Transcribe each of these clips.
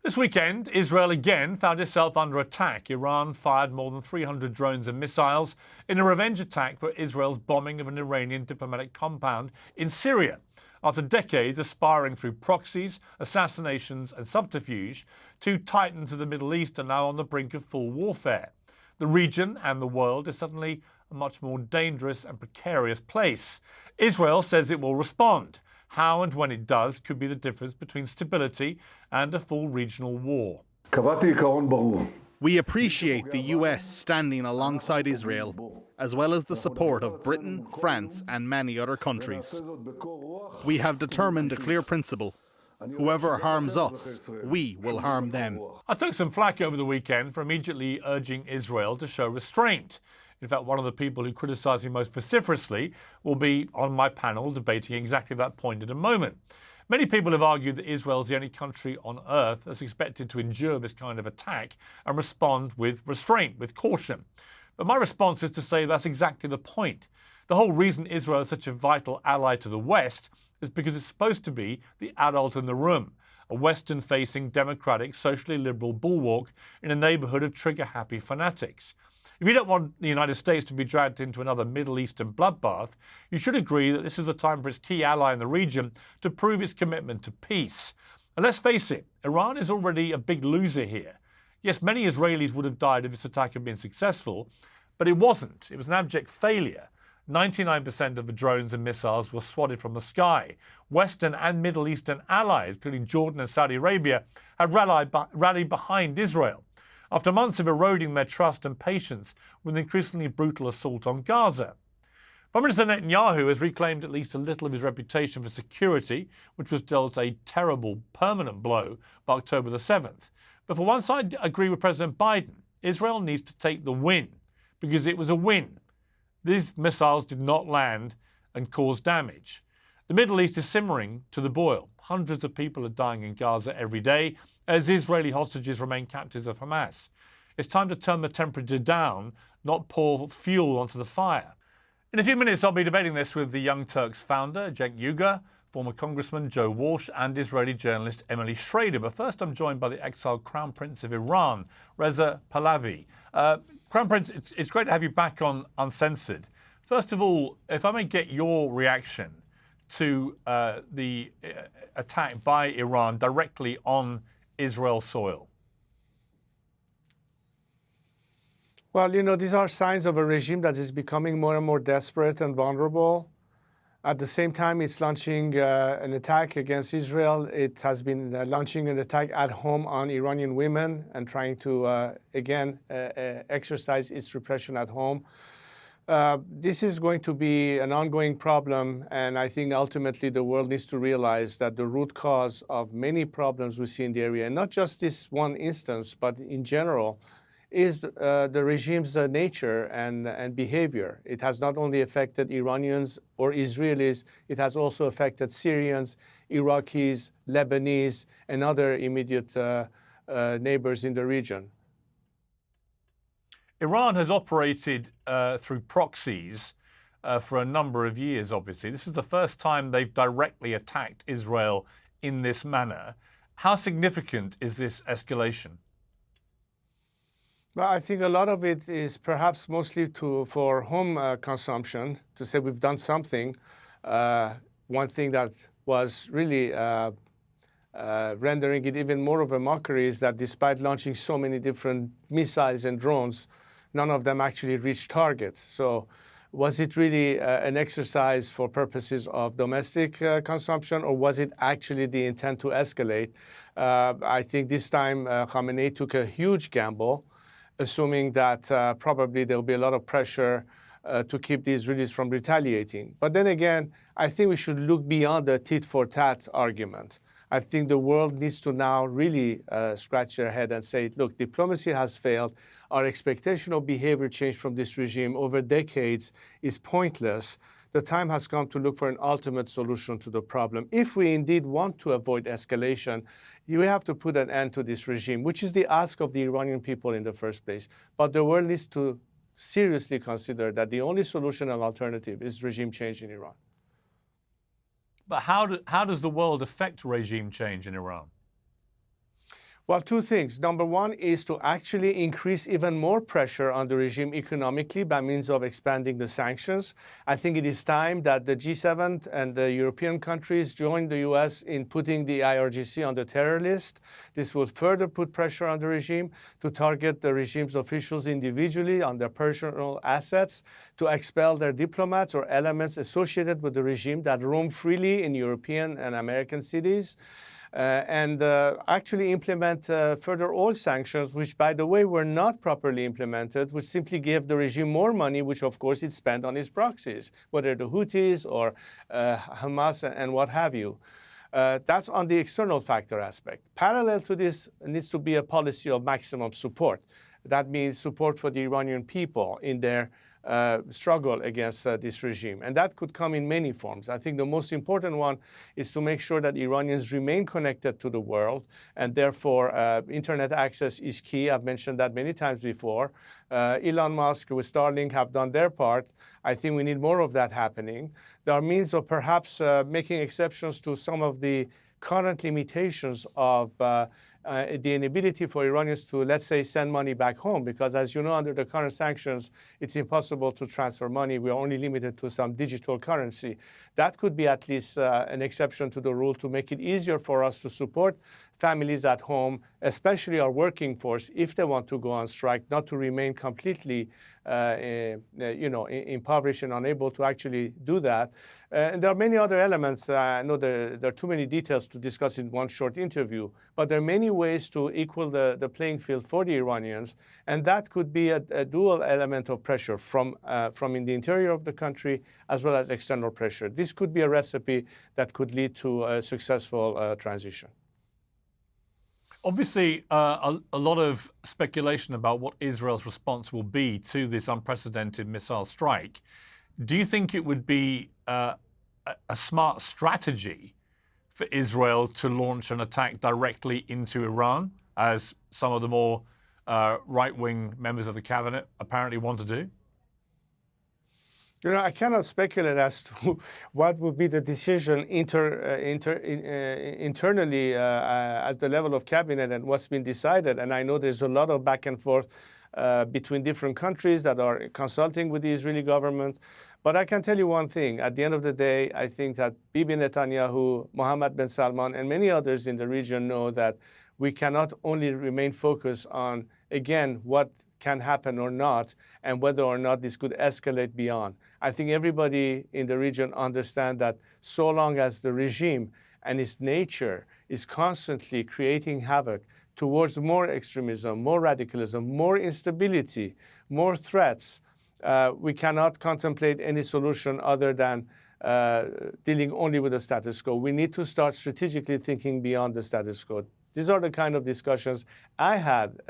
This weekend, Israel again found itself under attack. Iran fired more than 300 drones and missiles in a revenge attack for Israel's bombing of an Iranian diplomatic compound in Syria. After decades aspiring through proxies, assassinations and subterfuge, two titans of the Middle East are now on the brink of full warfare. The region and the world is suddenly a much more dangerous and precarious place. Israel says it will respond. How and when it does could be the difference between stability and a full regional war. We appreciate the US standing alongside Israel, as well as the support of Britain, France and many other countries. We have determined a clear principle. Whoever harms us, we will harm them. I took some flack over the weekend for immediately urging Israel to show restraint. In fact, one of the people who criticised me most vociferously will be on my panel debating exactly that point in a moment. Many people have argued that Israel is the only country on earth that's expected to endure this kind of attack and respond with restraint, with caution. But my response is to say that's exactly the point. The whole reason Israel is such a vital ally to the West is because it's supposed to be the adult in the room, a Western-facing, democratic, socially liberal bulwark in a neighbourhood of trigger-happy fanatics. If you don't want the United States to be dragged into another Middle Eastern bloodbath, you should agree that this is the time for its key ally in the region to prove its commitment to peace. And let's face it, Iran is already a big loser here. Yes, many Israelis would have died if this attack had been successful, but it wasn't. It was an abject failure. 99% of the drones and missiles were swatted from the sky. Western and Middle Eastern allies, including Jordan and Saudi Arabia, have rallied behind Israel after months of eroding their trust and patience with an increasingly brutal assault on Gaza. Prime Minister Netanyahu has reclaimed at least a little of his reputation for security, which was dealt a terrible permanent blow by October the 7th. But for once I agree with President Biden, Israel needs to take the win, because it was a win. These missiles did not land and cause damage. The Middle East is simmering to the boil. Hundreds of people are dying in Gaza every day as Israeli hostages remain captives of Hamas. It's time to turn the temperature down, not pour fuel onto the fire. In a few minutes, I'll be debating this with the Young Turks founder, Cenk Uygur, former congressman Joe Walsh, and Israeli journalist Emily Schrader. But first, I'm joined by the exiled Crown Prince of Iran, Reza Pahlavi. Crown Prince, it's great to have you back on Uncensored. First of all, if I may get your reaction to the attack by Iran directly on Israel soil. Well, you know, these are signs of a regime that is becoming more and more desperate and vulnerable. At the same time, it's launching an attack against Israel. It has been launching an attack at home on Iranian women and trying to, again, exercise its repression at home. This is going to be an ongoing problem, and I think ultimately the world needs to realize that the root cause of many problems we see in the area, and not just this one instance, but in general, is the regime's nature and behavior. It has not only affected Iranians or Israelis, it has also affected Syrians, Iraqis, Lebanese, and other immediate neighbors in the region. Iran has operated through proxies for a number of years, obviously. This is the first time they've directly attacked Israel in this manner. How significant is this escalation? Well, I think a lot of it is perhaps mostly for home consumption, to say we've done something. One thing that was really rendering it even more of a mockery is that despite launching so many different missiles and drones, none of them actually reached targets. So was it really an exercise for purposes of domestic consumption, or was it actually the intent to escalate? I think this time Khamenei took a huge gamble, assuming that probably there will be a lot of pressure to keep the Israelis from retaliating. But then again, I think we should look beyond the tit-for-tat argument. I think the world needs to now really scratch their head and say, look, diplomacy has failed. Our expectation of behavior change from this regime over decades is pointless. The time has come to look for an ultimate solution to the problem. If we indeed want to avoid escalation, you have to put an end to this regime, which is the ask of the Iranian people in the first place. But the world needs to seriously consider that the only solution and alternative is regime change in Iran. But how does the world affect regime change in Iran? Well, two things. Number one is to actually increase even more pressure on the regime economically by means of expanding the sanctions. I think it is time that the G7 and the European countries join the US in putting the IRGC on the terror list. This will further put pressure on the regime to target the regime's officials individually on their personal assets, to expel their diplomats or elements associated with the regime that roam freely in European and American cities. And actually implement further oil sanctions, which, by the way, were not properly implemented, which simply gave the regime more money, which, of course, it spent on its proxies, whether the Houthis or Hamas and what have you. That's on the external factor aspect. Parallel to this needs to be a policy of maximum support. That means support for the Iranian people in their struggle against this regime. And that could come in many forms. I think the most important one is to make sure that Iranians remain connected to the world, and therefore internet access is key. I've mentioned that many times before. Elon Musk with Starlink have done their part. I think we need more of that happening. There are means of perhaps making exceptions to some of the current limitations of the inability for Iranians to, let's say, send money back home, because as you know, under the current sanctions, it's impossible to transfer money. We are only limited to some digital currency. That could be at least an exception to the rule to make it easier for us to support families at home, especially our working force, if they want to go on strike, not to remain completely impoverished and unable to actually do that. And there are many other elements. I know there are too many details to discuss in one short interview, but there are many ways to equal the playing field for the Iranians, and that could be a dual element of pressure from in the interior of the country as well as external pressure. This could be a recipe that could lead to a successful transition. Obviously, a lot of speculation about what Israel's response will be to this unprecedented missile strike. Do you think it would be a smart strategy for Israel to launch an attack directly into Iran, as some of the more right-wing members of the cabinet apparently want to do? You know, I cannot speculate as to what would be the decision internally at the level of cabinet and what's been decided. And I know there's a lot of back and forth between different countries that are consulting with the Israeli government. But I can tell you one thing. At the end of the day, I think that Bibi Netanyahu, Mohammed bin Salman, and many others in the region know that we cannot only remain focused on, again, what can happen or not, and whether or not this could escalate beyond. I think everybody in the region understands that so long as the regime and its nature is constantly creating havoc towards more extremism, more radicalism, more instability, more threats, we cannot contemplate any solution other than dealing only with the status quo. We need to start strategically thinking beyond the status quo. These are the kind of discussions I had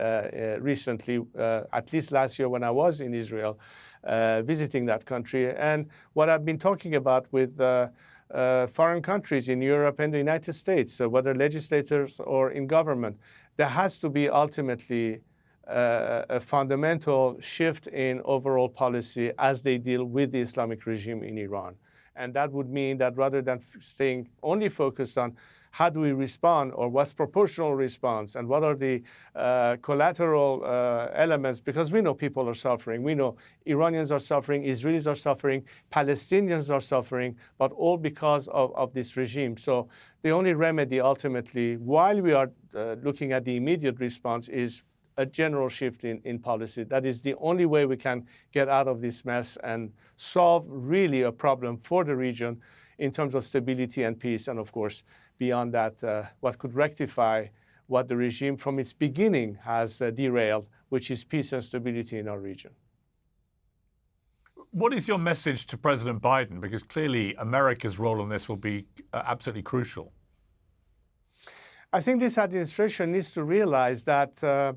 recently, at least last year when I was in Israel, visiting that country. And what I've been talking about with foreign countries in Europe and the United States, whether legislators or in government, there has to be ultimately a fundamental shift in overall policy as they deal with the Islamic regime in Iran. And that would mean that rather than staying only focused on how do we respond, or what's proportional response, and what are the collateral elements, because we know people are suffering. We know Iranians are suffering, Israelis are suffering, Palestinians are suffering, but all because of this regime. So the only remedy ultimately, while we are looking at the immediate response, is a general shift in policy. That is the only way we can get out of this mess and solve really a problem for the region in terms of stability and peace, and of course, beyond that, what could rectify what the regime from its beginning has derailed, which is peace and stability in our region. What is your message to President Biden? Because clearly America's role in this will be absolutely crucial. I think this administration needs to realize that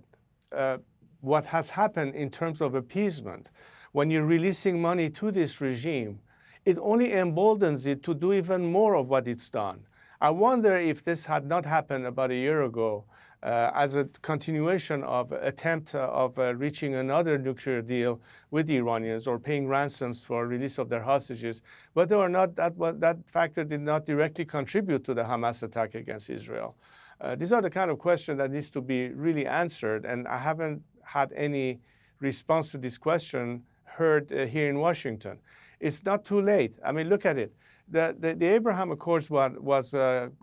what has happened in terms of appeasement, when you're releasing money to this regime, it only emboldens it to do even more of what it's done. I wonder if this had not happened about a year ago as a continuation of attempt of reaching another nuclear deal with the Iranians or paying ransoms for release of their hostages, whether or not that factor did not directly contribute to the Hamas attack against Israel. These are the kind of questions that needs to be really answered, and I haven't had any response to this question heard here in Washington. It's not too late. I mean, look at it. The Abraham Accords was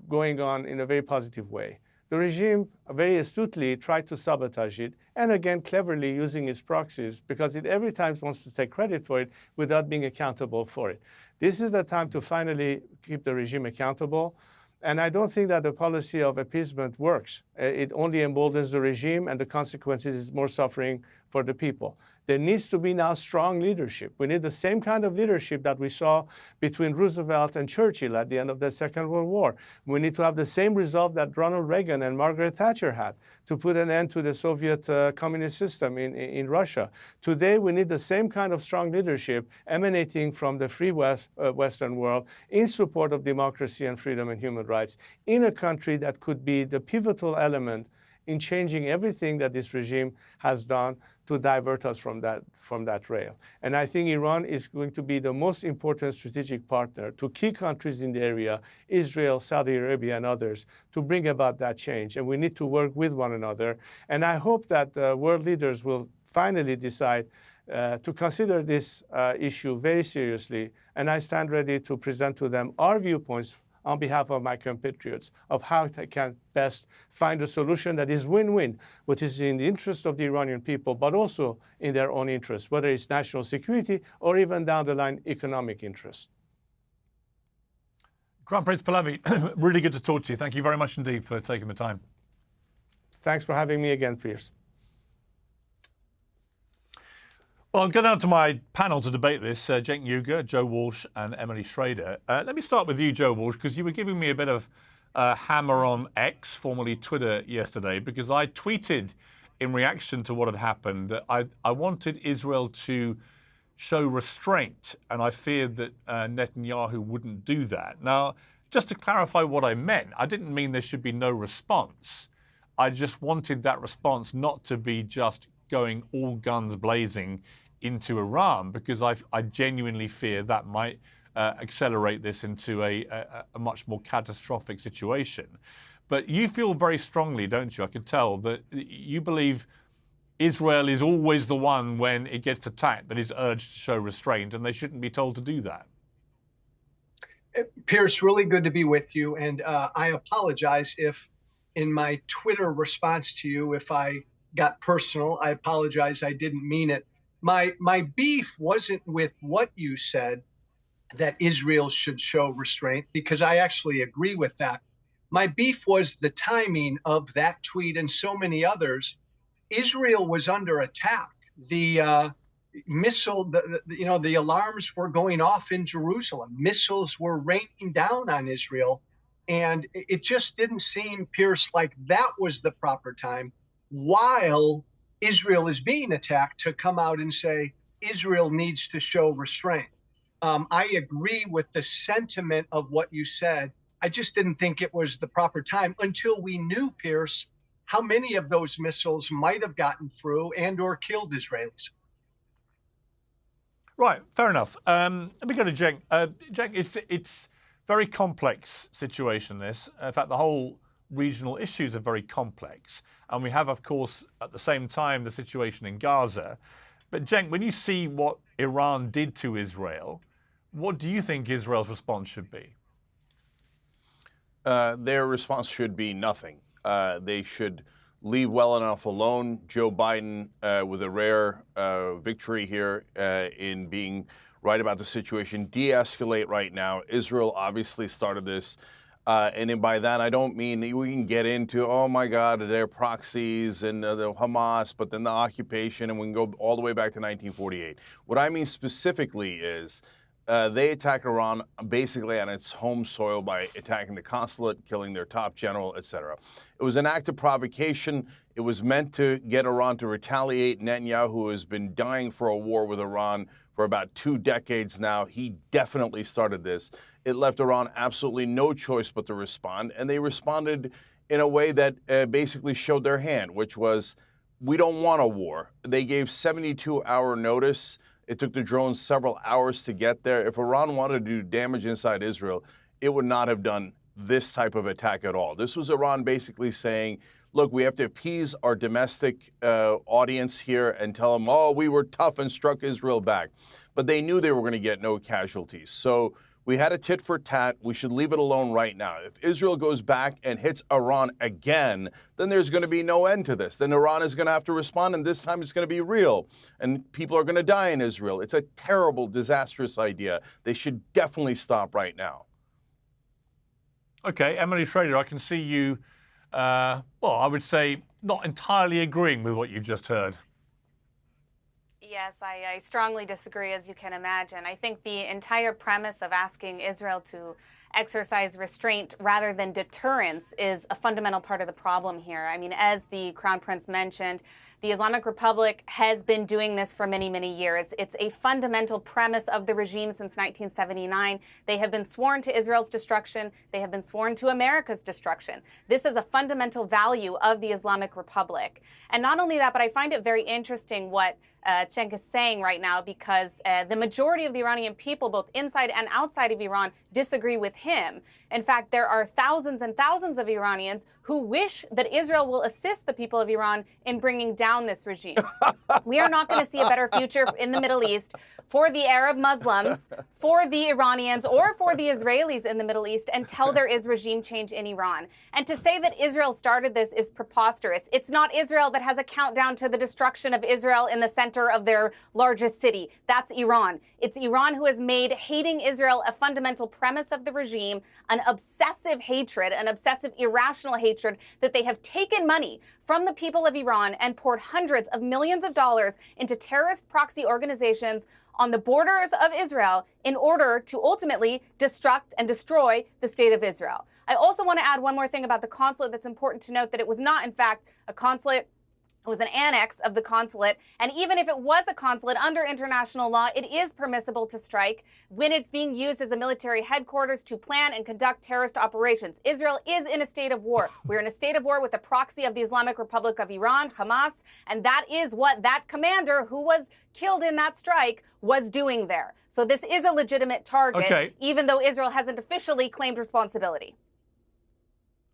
going on in a very positive way. The regime very astutely tried to sabotage it, and again, cleverly using its proxies, because it every time wants to take credit for it without being accountable for it. This is the time to finally keep the regime accountable. And I don't think that the policy of appeasement works. It only emboldens the regime, and the consequences is more suffering for the people. There needs to be now strong leadership. We need the same kind of leadership that we saw between Roosevelt and Churchill at the end of the Second World War. We need to have the same resolve that Ronald Reagan and Margaret Thatcher had to put an end to the Soviet communist system in Russia. Today, we need the same kind of strong leadership emanating from the free Western world in support of democracy and freedom and human rights in a country that could be the pivotal element in changing everything that this regime has done to divert us from that rail. And I think Iran is going to be the most important strategic partner to key countries in the area, Israel, Saudi Arabia, and others, to bring about that change. And we need to work with one another. And I hope that world leaders will finally decide to consider this issue very seriously. And I stand ready to present to them our viewpoints on behalf of my compatriots of how they can best find a solution that is win-win, which is in the interest of the Iranian people, but also in their own interest, whether it's national security or even down the line economic interest. Crown Prince Pahlavi, really good to talk to you. Thank you very much indeed for taking the time. Thanks for having me again, Piers. Well, I'll go down to my panel to debate this, Cenk Uygur, Joe Walsh and Emily Schrader. Let me start with you, Joe Walsh, because you were giving me a bit of hammer on X, formerly Twitter, yesterday, because I tweeted in reaction to what had happened that I wanted Israel to show restraint, and I feared that Netanyahu wouldn't do that. Now, just to clarify what I meant, I didn't mean there should be no response. I just wanted that response not to be just going all guns blazing into Iran, because I genuinely fear that might accelerate this into a much more catastrophic situation. But you feel very strongly, don't you? I can tell that you believe Israel is always the one when it gets attacked that is urged to show restraint, and they shouldn't be told to do that. Piers, really good to be with you. And I apologize if in my Twitter response to you, if I got personal. I apologize. I didn't mean it. My beef wasn't with what you said, that Israel should show restraint, because I actually agree with that. My beef was the timing of that tweet and so many others. Israel was under attack. The the alarms were going off in Jerusalem. Missiles were raining down on Israel. And it just didn't seem, Pierce, like that was the proper time, while Israel is being attacked, to come out and say Israel needs to show restraint. I agree with the sentiment of what you said. I just didn't think it was the proper time until we knew, Pierce, how many of those missiles might have gotten through and or killed Israelis. Right, fair enough. Let me go to Cenk. Cenk, it's very complex situation, this. In fact, the whole regional issues are very complex. And we have, of course, at the same time, the situation in Gaza. But Cenk, when you see what Iran did to Israel, what do you think Israel's response should be? Their response should be nothing. They should leave well enough alone. Joe Biden, with a rare victory here in being right about the situation, de-escalate right now. Israel obviously started this. And by that, I don't mean we can get into, oh my God, their proxies and the Hamas, but then the occupation, and we can go all the way back to 1948. What I mean specifically is they attack Iran basically on its home soil by attacking the consulate, killing their top general, etc. It was an act of provocation. It was meant to get Iran to retaliate. Netanyahu has been dying for a war with Iran for about 2 decades now. He definitely started this. It left Iran absolutely no choice but to respond, and they responded in a way that basically showed their hand, which was, we don't want a war. They gave 72-hour notice. It took the drones several hours to get there. If Iran wanted to do damage inside Israel, it would not have done this type of attack at all. This was Iran basically saying, look, we have to appease our domestic audience here and tell them, oh, we were tough and struck Israel back. But they knew they were going to get no casualties. So we had a tit for tat. We should leave it alone right now. If Israel goes back and hits Iran again, then there's going to be no end to this. Then Iran is going to have to respond, and this time it's going to be real. And people are going to die in Israel. It's a terrible, disastrous idea. They should definitely stop right now. Okay, Emily Schrader, I can see you, well, I would say not entirely agreeing with what you've just heard. Yes, I strongly disagree, as you can imagine. I think the entire premise of asking Israel to exercise restraint rather than deterrence is a fundamental part of the problem here. I mean, as the Crown Prince mentioned, the Islamic Republic has been doing this for many, many years. It's a fundamental premise of the regime since 1979. They have been sworn to Israel's destruction. They have been sworn to America's destruction. This is a fundamental value of the Islamic Republic. And not only that, but I find it very interesting what Cenk is saying right now, because the majority of the Iranian people, both inside and outside of Iran, disagree with him. In fact, there are thousands and thousands of Iranians who wish that Israel will assist the people of Iran in bringing down this regime. We are not going to see a better future in the Middle East for the Arab Muslims, for the Iranians, or for the Israelis in the Middle East until there is regime change in Iran. And to say that Israel started this is preposterous. It's not Israel that has a countdown to the destruction of Israel in the center of their largest city. That's Iran. It's Iran who has made hating Israel a fundamental premise of the regime, an obsessive hatred, an obsessive irrational hatred that they have taken money from the people of Iran and poured hundreds of millions of dollars into terrorist proxy organizations on the borders of Israel in order to ultimately destruct and destroy the state of Israel. I also want to add one more thing about the consulate that's important to note, that it was not, in fact, a consulate. It was an annex of the consulate. And even if it was a consulate under international law, it is permissible to strike when it's being used as a military headquarters to plan and conduct terrorist operations. Israel is in a state of war. We're in a state of war with a proxy of the Islamic Republic of Iran, Hamas, and that is what that commander who was killed in that strike was doing there. So this is a legitimate target, even though Israel hasn't officially claimed responsibility.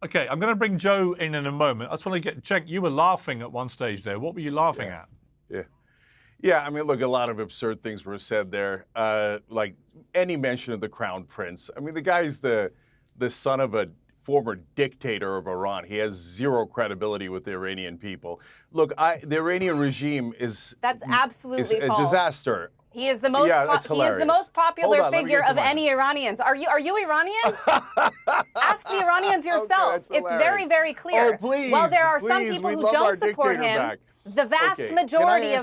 Okay, I'm going to bring Joe in a moment. I just want to get, Cenk, you were laughing at one stage there. What were you laughing at? Yeah, I mean, look, a lot of absurd things were said there, like any mention of the Crown Prince. I mean, the guy's the son of a former dictator of Iran. He has zero credibility with the Iranian people. Look, the Iranian regime is... That's absolutely a false. Disaster. He is the most he is the most popular figure of any Iranians. Are you Iranian? Ask the Iranians yourself. Okay, it's very, very clear. Oh, please, While there are some people who don't support him, the vast majority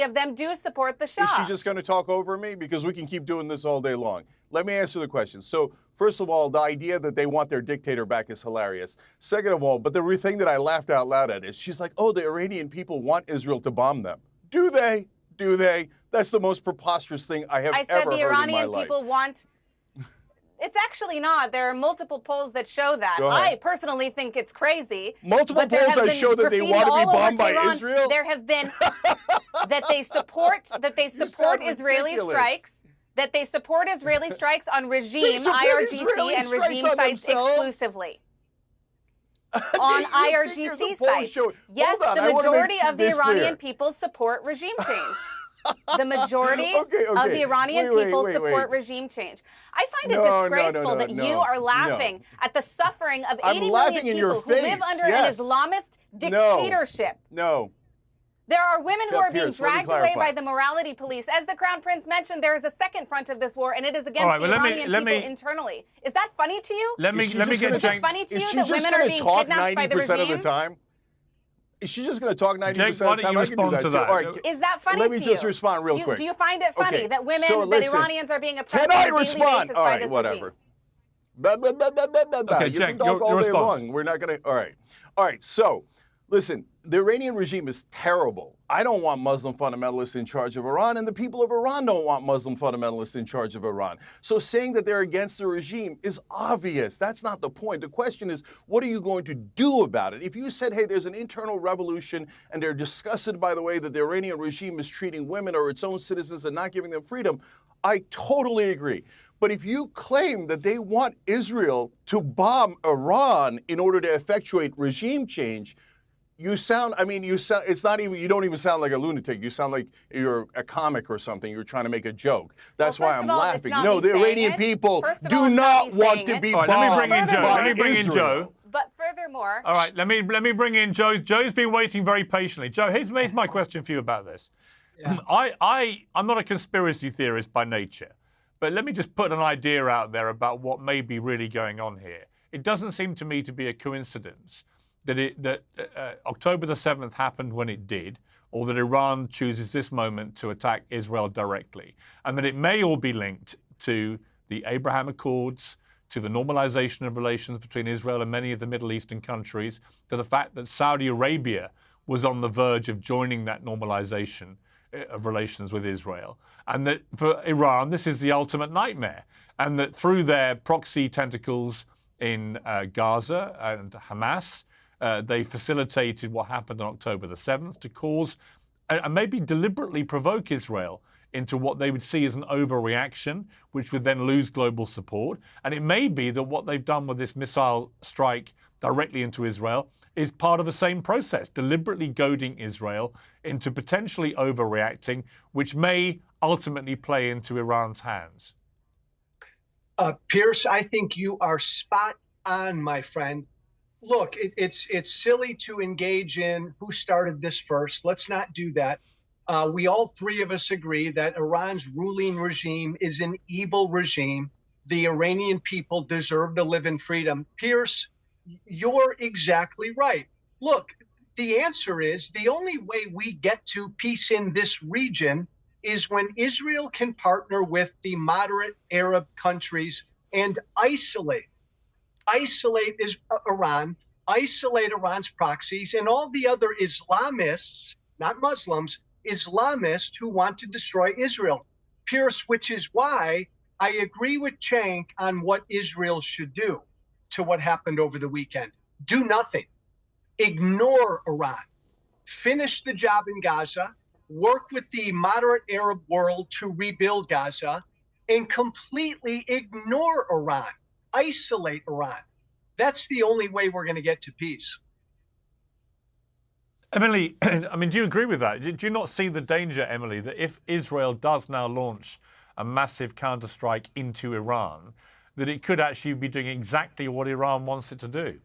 of them do support the Shah. Is she just going to talk over me? Because we can keep doing this all day long. Let me answer the question. So, first of all, the idea that they want their dictator back is hilarious. Second of all, but the thing that I laughed out loud at is she's like, oh, the Iranian people want Israel to bomb them. Do they? Do they? That's the most preposterous thing I have ever heard in my life. I said the Iranian people want... It's actually not. There are multiple polls that show that. I personally think it's crazy. Multiple polls that show that they want to be bombed by Israel? There have been that they support Israeli strikes. That they support Israeli strikes on regime, IRGC, and regime sites exclusively. On IRGC sites. Yes, the majority of the Iranian people support regime change. The majority of the Iranian people support regime change. I find it disgraceful that you are laughing at the suffering of 80 million people who live under an Islamist dictatorship. No. There are women who are being dragged away by the morality police. As the Crown Prince mentioned, there is a second front of this war, and it is against the Iranian people internally. Is that funny to you? Let me get Is it funny to you that women are being kidnapped by the regime? Of the time? Is she just going to talk 90% of the time? Why don't you respond to that? All right, is that funny to you? Let me just respond real quick. Do you find it funny that women, that Iranians are being oppressed on a daily basis by this regime? Okay, you can talk all day long. We're not going to... All right, so... Listen, the Iranian regime is terrible. I don't want Muslim fundamentalists in charge of Iran, and the people of Iran don't want Muslim fundamentalists in charge of Iran. So saying that they're against the regime is obvious. That's not the point. The question is, what are you going to do about it? If you said, hey, there's an internal revolution, and they're disgusted by the way that the Iranian regime is treating women or its own citizens and not giving them freedom, I totally agree. But if you claim that they want Israel to bomb Iran in order to effectuate regime change, it's not even, you don't even sound like a lunatic. You sound like you're a comic or something. You're trying to make a joke. That's why I'm laughing. No, the Iranian people do not want to be bombed. Let me bring in Joe. But furthermore... All right, let me bring in Joe. Joe's been waiting very patiently. Joe, here's my question for you about this. Yeah. I'm not a conspiracy theorist by nature, but let me just put an idea out there about what may be really going on here. It doesn't seem to me to be a coincidence that October the 7th happened when it did, or that Iran chooses this moment to attack Israel directly, and that it may all be linked to the Abraham Accords, to the normalization of relations between Israel and many of the Middle Eastern countries, to the fact that Saudi Arabia was on the verge of joining that normalization of relations with Israel, and that for Iran this is the ultimate nightmare, and that through their proxy tentacles in Gaza and Hamas, they facilitated what happened on October the 7th to cause and maybe deliberately provoke Israel into what they would see as an overreaction, which would then lose global support. And it may be that what they've done with this missile strike directly into Israel is part of the same process, deliberately goading Israel into potentially overreacting, which may ultimately play into Iran's hands. Piers, I think you are spot on, my friend. Look, it's silly to engage in who started this first. Let's not do that. We all three of us agree that Iran's ruling regime is an evil regime. The Iranian people deserve to live in freedom. Piers, you're exactly right. Look, the answer is the only way we get to peace in this region is when Israel can partner with the moderate Arab countries and isolate Iran, isolate Iran's proxies and all the other Islamists, not Muslims, Islamists who want to destroy Israel. Piers, which is why I agree with Cenk on what Israel should do to what happened over the weekend. Do nothing. Ignore Iran. Finish the job in Gaza. Work with the moderate Arab world to rebuild Gaza and completely ignore Iran. Isolate Iran. That's the only way we're going to get to peace. Emily, I mean, do you agree with that? Do you not see the danger, Emily, that if Israel does now launch a massive counterstrike into Iran, that it could actually be doing exactly what Iran wants it to do?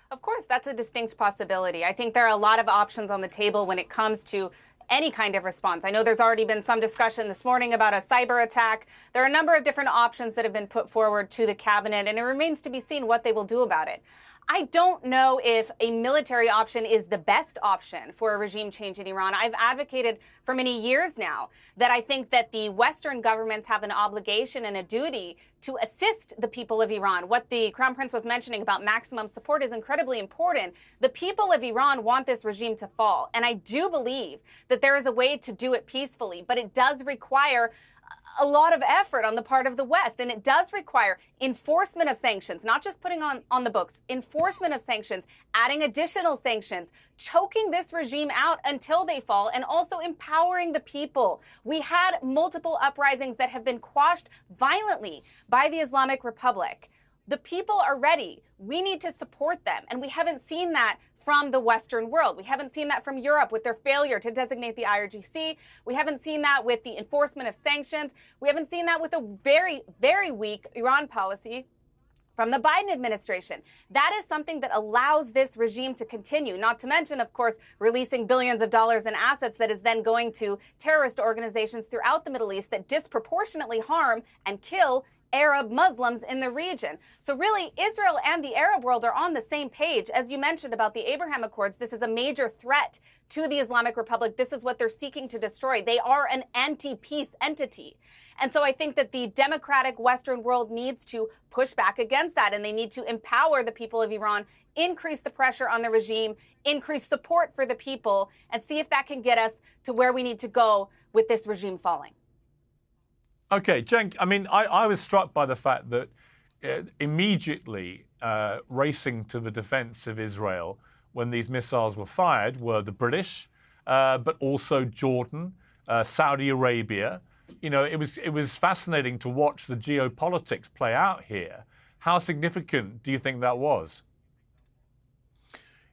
Of course, that's a distinct possibility. I think there are a lot of options on the table when it comes to any kind of response. I know there's already been some discussion this morning about a cyber attack. There are a number of different options that have been put forward to the cabinet, and it remains to be seen what they will do about it. I don't know if a military option is the best option for a regime change in Iran. I've advocated for many years now that I think that the Western governments have an obligation and a duty to assist the people of Iran. What the Crown Prince was mentioning about maximum support is incredibly important. The people of Iran want this regime to fall, and I do believe that there is a way to do it peacefully, but it does require a lot of effort on the part of the West, and it does require enforcement of sanctions, not just putting on the books, enforcement of sanctions, adding additional sanctions, choking this regime out until they fall, and also empowering the people. We had multiple uprisings that have been quashed violently by the Islamic Republic. The people are ready. We need to support them, and we haven't seen that from the Western world. We haven't seen that from Europe with their failure to designate the IRGC. We haven't seen that with the enforcement of sanctions. We haven't seen that with a very, very weak Iran policy from the Biden administration. That is something that allows this regime to continue, not to mention, of course, releasing billions of dollars in assets that is then going to terrorist organizations throughout the Middle East that disproportionately harm and kill Arab Muslims in the region. So really, Israel and the Arab world are on the same page. As you mentioned about the Abraham Accords, this is a major threat to the Islamic Republic. This is what they're seeking to destroy. They are an anti-peace entity. And so I think that the democratic Western world needs to push back against that, and they need to empower the people of Iran, increase the pressure on the regime, increase support for the people, and see if that can get us to where we need to go with this regime falling. Okay, Cenk, I mean, I was struck by the fact that immediately racing to the defense of Israel when these missiles were fired were the British, but also Jordan, Saudi Arabia, it was fascinating to watch the geopolitics play out here. How significant do you think that was?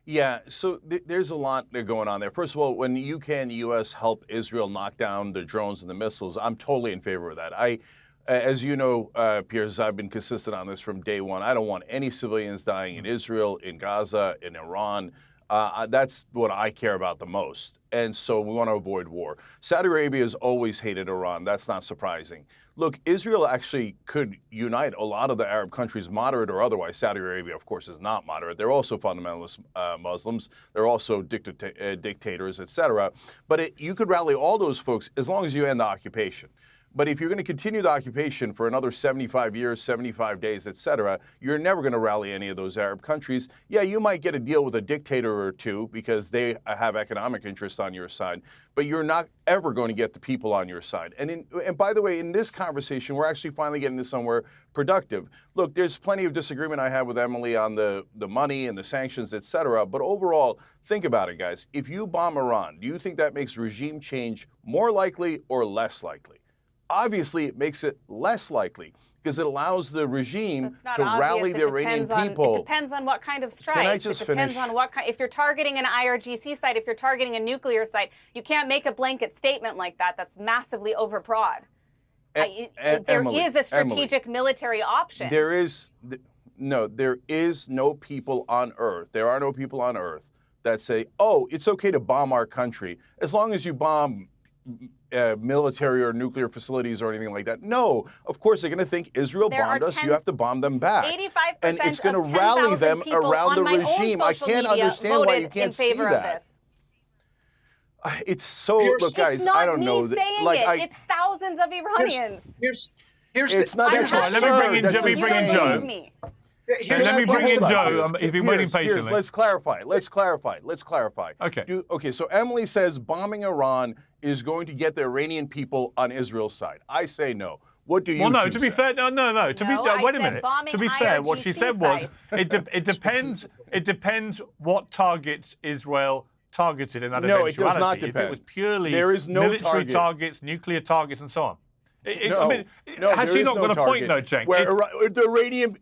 Yeah, so there's a lot going on there. First of all, when the UK and the US help Israel knock down the drones and the missiles, I'm totally in favor of that. As you know, Piers, I've been consistent on this from day one. I don't want any civilians dying in Israel, in Gaza, in Iran. That's what I care about the most. And so we want to avoid war. Saudi Arabia has always hated Iran. That's not surprising. Look, Israel actually could unite a lot of the Arab countries, moderate or otherwise. Saudi Arabia, of course, is not moderate. They're also fundamentalist Muslims. They're also dictators, etc. But you could rally all those folks as long as you end the occupation. But if you're going to continue the occupation for another 75 years, 75 days, et cetera, you're never going to rally any of those Arab countries. Yeah, you might get a deal with a dictator or two because they have economic interests on your side, but you're not ever going to get the people on your side. And by the way, in this conversation, we're actually finally getting to somewhere productive. Look, there's plenty of disagreement I have with Emily on the money and the sanctions, et cetera. But overall, think about it, guys. If you bomb Iran, do you think that makes regime change more likely or less likely? Obviously, it makes it less likely because it allows the regime to rally the Iranian people. It depends on what kind of strike. Can I just finish? Depends on what kind. If you're targeting an IRGC site, if you're targeting a nuclear site, you can't make a blanket statement like that. That's massively overbroad. There is a strategic military option. There is no people on Earth. There are no people on Earth that say, oh, it's okay to bomb our country as long as you bomb military or nuclear facilities or anything like that. No, of course they're going to think Israel bombed us. You have to bomb them back. 85% and it's going to rally them around the regime. I can't understand why you can't see that. It's so look, guys. It's not I don't me know. Saying it's thousands of Iranians. Here's it's not. That's right. Let me bring in Joe. Let me bring in Joe. He's been waiting patiently. Let's clarify. Okay. Okay. So Emily says bombing Iran is going to get the Iranian people on Israel's side. I say no. What do you? Well, no. To be fair, no. Wait a minute. To be fair, what she said was it depends. It depends what targets Israel targeted in that eventuality. No, it does not depend. If it was purely there is no military targets, nuclear targets, and so on. Has she not got a point, though, Cenk? Where the Iranian.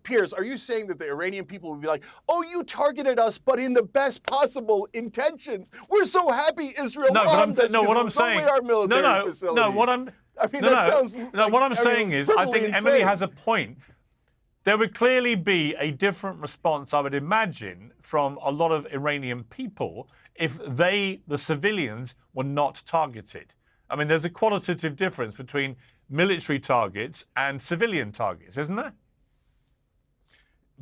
Piers, are you saying that the Iranian people would be like, oh, you targeted us, but in the best possible intentions? We're so happy Israel bombed us. No, what I'm saying. What I'm saying is, I think Emily has a point. There would clearly be a different response, I would imagine, from a lot of Iranian people if the civilians, were not targeted. I mean, there's a qualitative difference between military targets and civilian targets, isn't there?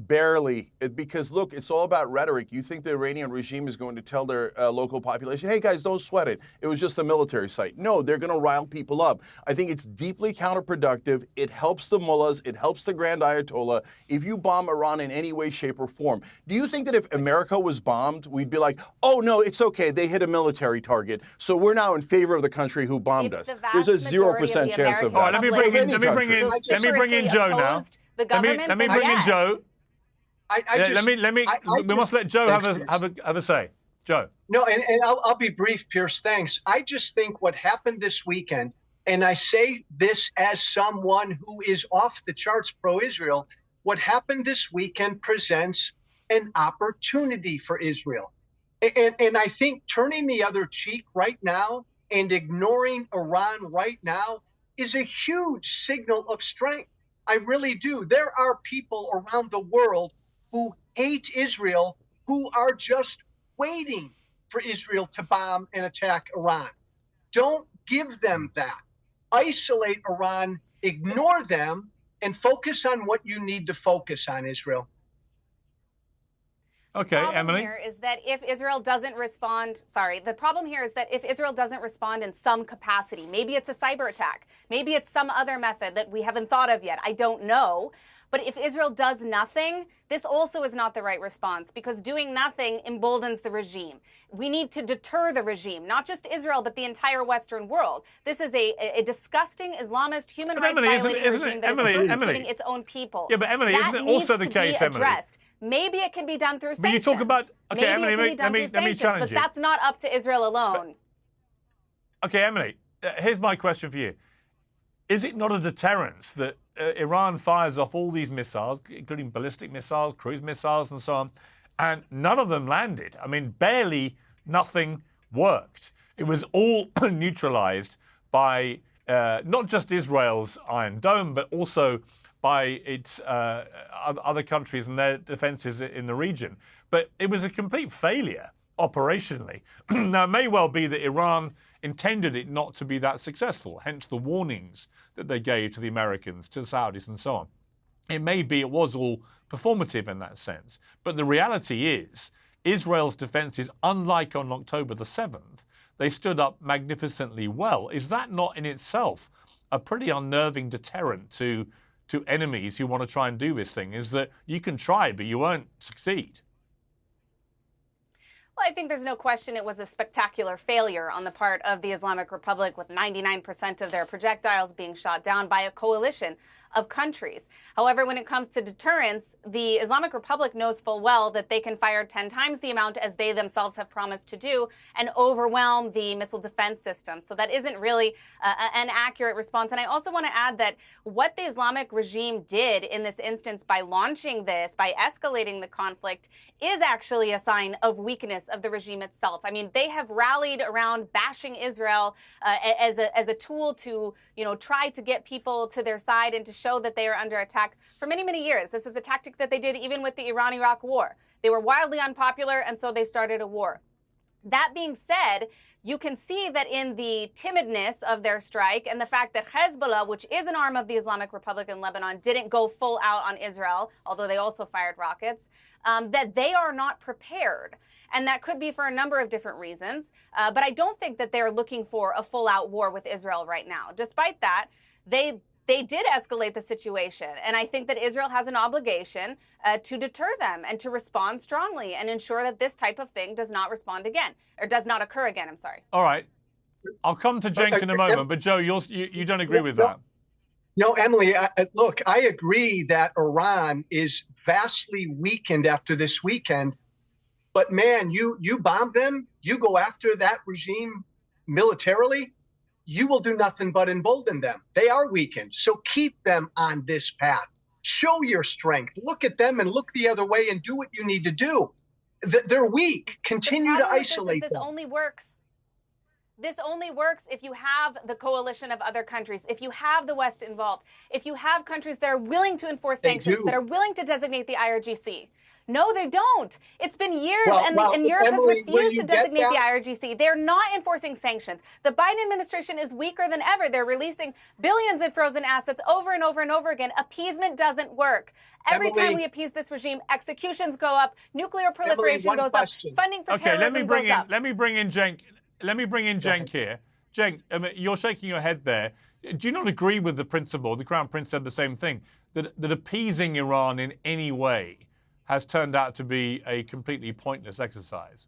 Barely, because look, it's all about rhetoric. You think the Iranian regime is going to tell their local population, hey guys, don't sweat it. It was just a military site. No, they're going to rile people up. I think it's deeply counterproductive. It helps the mullahs. It helps the Grand Ayatollah. If you bomb Iran in any way, shape, or form, do you think that if America was bombed, we'd be like, oh no, it's okay. They hit a military target. So we're now in favor of the country who bombed us. There's a 0% chance of that. All right, let me bring in Joe now. Let me bring in Joe. We must let Joe have a say. Joe. No, and I'll be brief, Piers. Thanks. I just think what happened this weekend, and I say this as someone who is off the charts pro-Israel, what happened this weekend presents an opportunity for Israel. And I think turning the other cheek right now and ignoring Iran right now is a huge signal of strength. I really do. There are people around the world who hate Israel, who are just waiting for Israel to bomb and attack Iran. Don't give them that. Isolate Iran, ignore them, and focus on what you need to focus on, Israel. Okay, Emily. The problem here is that if Israel doesn't respond in some capacity, maybe it's a cyber attack, maybe it's some other method that we haven't thought of yet, I don't know. But if Israel does nothing, this also is not the right response because doing nothing emboldens the regime. We need to deter the regime, not just Israel, but the entire Western world. This is a disgusting Islamist human rights violating regime that is persecuting its own people. Yeah, but Emily, isn't it also the case, Emily? Maybe it can be done through sanctions. But you talk about, okay, Emily, let me challenge you. But that's not up to Israel alone. Okay, Emily, here's my question for you. is it not a deterrence that Iran fires off all these missiles, including ballistic missiles, cruise missiles, and so on, and none of them landed? I mean, barely nothing worked. It was all neutralized by not just Israel's Iron Dome, but also by its other countries and their defenses in the region. But it was a complete failure operationally. Now, it may well be that Iran intended it not to be that successful, hence the warnings that they gave to the Americans, to the Saudis, and so on. It may be it was all performative in that sense. But the reality is, Israel's defenses, unlike on October the 7th, they stood up magnificently well. Is that not in itself a pretty unnerving deterrent to enemies who want to try and do this thing? Is that you can try, but you won't succeed? Well, I think there's no question it was a spectacular failure on the part of the Islamic Republic, with 99% of their projectiles being shot down by a coalition of countries. However, when it comes to deterrence, the Islamic Republic knows full well that they can fire 10 times the amount as they themselves have promised to do and overwhelm the missile defense system. So that isn't really an accurate response. And I also want to add that what the Islamic regime did in this instance by launching this, by escalating the conflict, is actually a sign of weakness of the regime itself. I mean, they have rallied around bashing Israel as a tool to, try to get people to their side and to show that they are under attack for many, many years. This is a tactic that they did even with the Iran-Iraq war. They were wildly unpopular, and so they started a war. That being said, you can see that in the timidness of their strike and the fact that Hezbollah, which is an arm of the Islamic Republic in Lebanon, didn't go full out on Israel, although they also fired rockets, that they are not prepared. And that could be for a number of different reasons. But I don't think that they're looking for a full-out war with Israel right now. Despite that, they did escalate the situation. And I think that Israel has an obligation to deter them and to respond strongly and ensure that this type of thing does not occur again. I'm sorry. All right. I'll come to Cenk in a moment. But Joe, you don't agree with that? No, Emily, look, I agree that Iran is vastly weakened after this weekend. But man, you bomb them, you go after that regime militarily, you will do nothing but embolden them. They are weakened. So keep them on this path. Show your strength. Look at them and look the other way and do what you need to do. They're weak. Continue to isolate them. This only works. This only works if you have the coalition of other countries, if you have the West involved, if you have countries that are willing to enforce sanctions, that are willing to designate the IRGC. No, they don't. It's been years, and Europe has refused to designate the IRGC. They're not enforcing sanctions. The Biden administration is weaker than ever. They're releasing billions in frozen assets over and over and over again. Appeasement doesn't work. Every time we appease this regime, executions go up, nuclear proliferation goes up, funding for terrorism goes up. Let me bring in Cenk. Here. Cenk, you're shaking your head there. Do you not agree with the principle? The Crown Prince said the same thing, that appeasing Iran in any way has turned out to be a completely pointless exercise.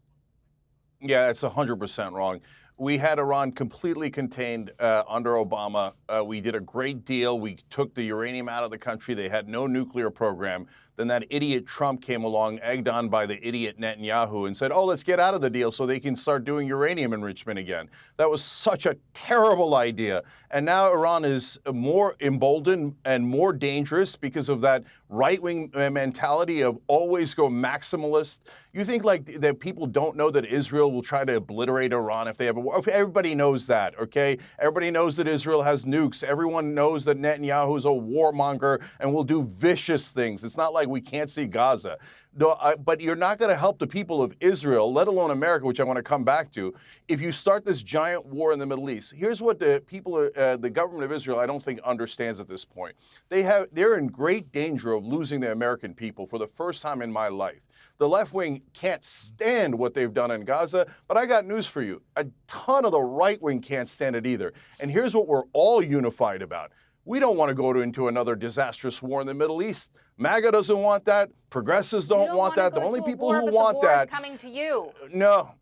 Yeah, that's 100% wrong. We had Iran completely contained under Obama. We did a great deal. We took the uranium out of the country. They had no nuclear program. Then that idiot Trump came along, egged on by the idiot Netanyahu, and said, let's get out of the deal so they can start doing uranium enrichment again. That was such a terrible idea. And now Iran is more emboldened and more dangerous because of that right-wing mentality of always go maximalist. You think that people don't know that Israel will try to obliterate Iran if they have a war? Everybody knows that, okay? Everybody knows that Israel has nukes. Everyone knows that Netanyahu is a warmonger and will do vicious things. It's not like we can't see Gaza. But you're not going to help the people of Israel, let alone America, which I want to come back to, if you start this giant war in the Middle East. Here's what the people, the government of Israel, I don't think understands at this point. They're in great danger of losing their American people for the first time in my life. The left wing can't stand what they've done in Gaza, but I got news for you. A ton of the right wing can't stand it either. And here's what we're all unified about. We don't want to go into another disastrous war in the Middle East. MAGA doesn't want that. Progressives don't want that. The only people who want that. Coming to you. No,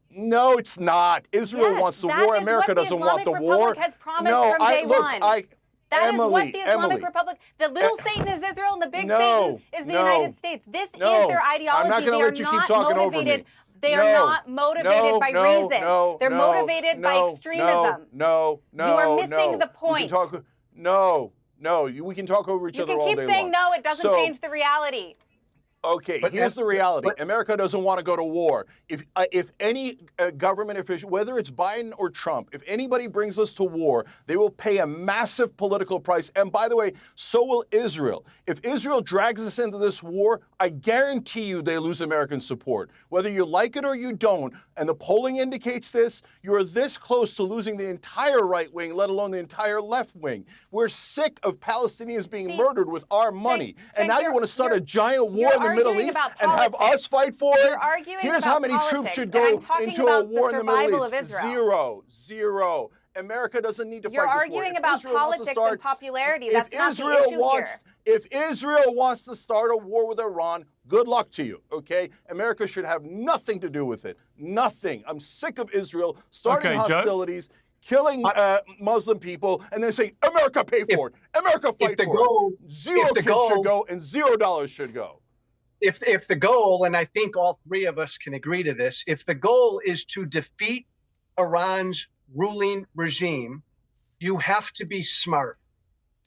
it's not. Israel wants the war. America doesn't want the war. Has promised from day one. That is what the Islamic Republic, the little Satan is Israel and the big Satan is the United States. This is their ideology. I'm not going to let you keep talking over me. They are not motivated by reason. They're motivated by extremism. You are missing the point. No, we can talk over each other all day long. You can keep saying no, it doesn't change the reality. Okay, here's the reality. America doesn't want to go to war. If any government official, whether it's Biden or Trump, if anybody brings us to war, they will pay a massive political price. And by the way, so will Israel. If Israel drags us into this war, I guarantee you they lose American support. Whether you like it or you don't, and the polling indicates this, you're this close to losing the entire right wing, let alone the entire left wing. We're sick of Palestinians being murdered with our money. And now you want to start a giant war in the Middle East and have us fight for it? Here's how many troops should go into a war in the Middle East. Zero. America doesn't need to fight this war. You're arguing about politics and popularity. That's not the issue here. If Israel wants to start a war with Iran, good luck to you, okay? America should have nothing to do with it. Nothing. I'm sick of Israel starting hostilities, killing Muslim people, and then saying, America pay for it. America fight for it. Zero kids should go and $0 should go. If the goal, and I think all three of us can agree to this, if the goal is to defeat Iran's ruling regime, you have to be smart.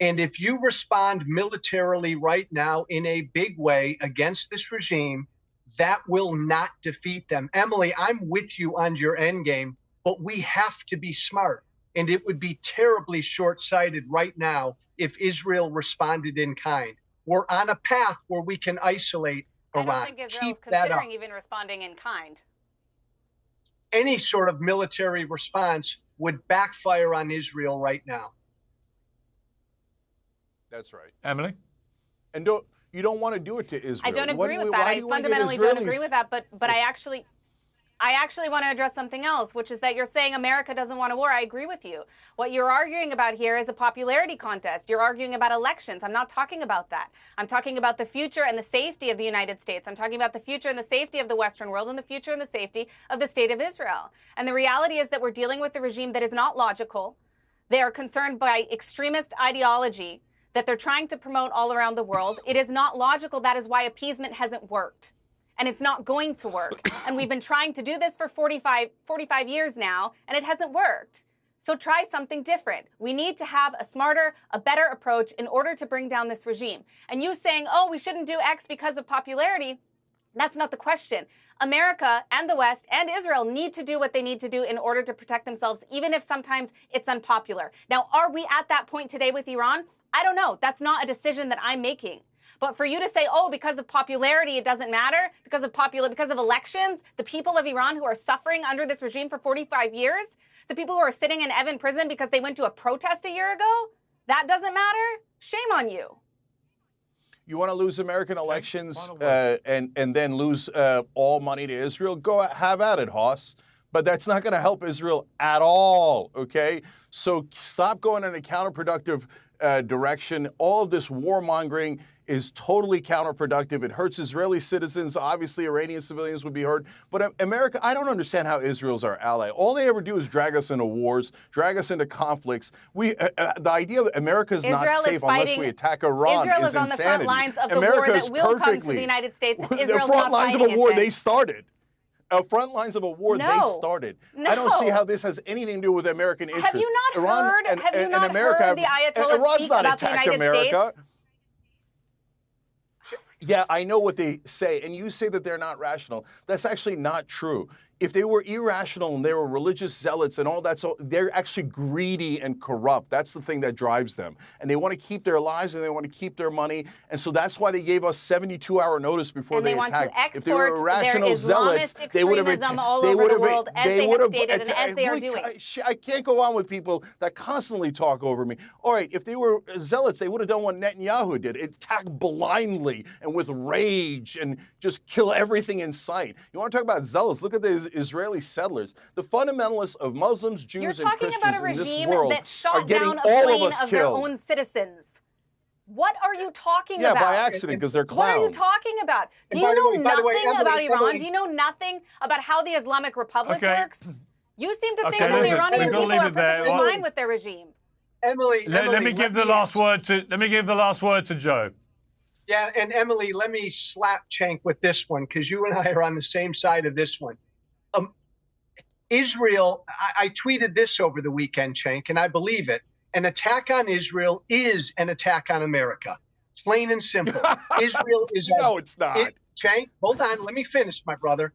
And if you respond militarily right now in a big way against this regime, that will not defeat them. Emily, I'm with you on your end game, but we have to be smart. And it would be terribly short-sighted right now if Israel responded in kind. We're on a path where we can isolate Iran. I don't think Israel's considering even responding in kind. Any sort of military response would backfire on Israel right now. That's right. Emily? And you don't want to do it to Israel. I don't agree with that. I fundamentally don't agree with that, but I actually want to address something else, which is that you're saying America doesn't want a war. I agree with you. What you're arguing about here is a popularity contest. You're arguing about elections. I'm not talking about that. I'm talking about the future and the safety of the United States. I'm talking about the future and the safety of the Western world and the future and the safety of the state of Israel. And the reality is that we're dealing with a regime that is not logical. They are concerned by extremist ideology that they're trying to promote all around the world. It is not logical. That is why appeasement hasn't worked. And it's not going to work. And we've been trying to do this for 45 years now, and it hasn't worked. So try something different. We need to have a smarter, a better approach in order to bring down this regime. And you saying, oh, we shouldn't do X because of popularity, that's not the question. America and the West and Israel need to do what they need to do in order to protect themselves, even if sometimes it's unpopular. Now, are we at that point today with Iran? I don't know. That's not a decision that I'm making. But for you to say, oh, because of popularity, it doesn't matter, because of elections, the people of Iran who are suffering under this regime for 45 years, the people who are sitting in Evin prison because they went to a protest a year ago, that doesn't matter? Shame on you. You want to lose American elections and then lose all money to Israel? Go have at it, Hoss. But that's not going to help Israel at all, okay? So stop going in a counterproductive direction. All of this warmongering is totally counterproductive. It hurts Israeli citizens. Obviously, Iranian civilians would be hurt. But America, I don't understand how Israel's our ally. All they ever do is drag us into wars, drag us into conflicts. The idea of America's not safe unless we attack Iran Israel is on the front insanity. lines of the war that will come to the United States. The front lines of a war they started. Front lines of a war they started. No. I don't see how this has anything to do with American interests. Have you not heard the Ayatollah speak about the United States? Yeah, I know what they say, and you say that they're not rational. That's actually not true. If they were irrational and they were religious zealots and all that, so they're actually greedy and corrupt. That's the thing that drives them. And they want to keep their lives and they want to keep their money. And so that's why they gave us 72-hour notice before they attacked. And they want to export if they were irrational their zealots, Islamist extremism all over the world, as they have stated and as they are doing. I can't go on with people that constantly talk over me. All right, if they were zealots, they would have done what Netanyahu did. Attack blindly and with rage and just kill everything in sight. You want to talk about zealots? Look at the Israeli settlers. The fundamentalists of Muslims, Jews, and Christians in this world are getting all of us killed. Their own citizens. What are you talking about? Yeah, by accident, because they're clowns. What are you talking about? Do you know nothing about Iran? Do you know nothing about how the Islamic Republic works? You seem to think that the Iranian people are perfectly fine with their regime. Emily, let me give the last word to Joe. Yeah, and Emily, let me slap Cenk with this one, because you and I are on the same side of this one. Israel, I tweeted this over the weekend, Cenk, and I believe it. An attack on Israel is an attack on America. Plain and simple. Israel is No, it's not. Cenk, hold on. Let me finish, my brother.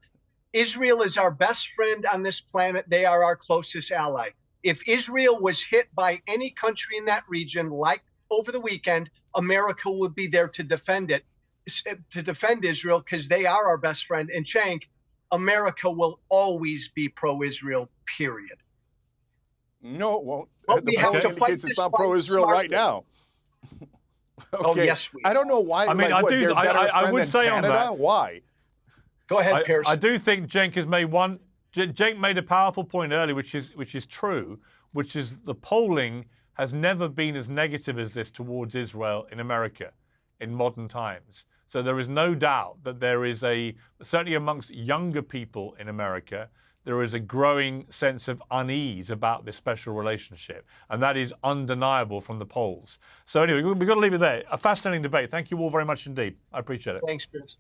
Israel is our best friend on this planet. They are our closest ally. If Israel was hit by any country in that region, like over the weekend, America would be there to defend it, to defend Israel, because they are our best friend. And Cenk, America will always be pro-Israel, period. No, it won't. But The we have poll to indicates fight it's this not fight pro-Israel right smartly. now. Oh, yes, we I don't know why. I mean, like, I do- They're I- better I friend would than say on Canada? that- Why? Go ahead, Piers. I do think Cenk has made one. Cenk made a powerful point earlier, which is true, which is the polling has never been as negative as this towards Israel in America in modern times. So there is no doubt that there is certainly amongst younger people in America, there is a growing sense of unease about this special relationship. And that is undeniable from the polls. So anyway, we've got to leave it there. A fascinating debate. Thank you all very much indeed. I appreciate it. Thanks, Piers.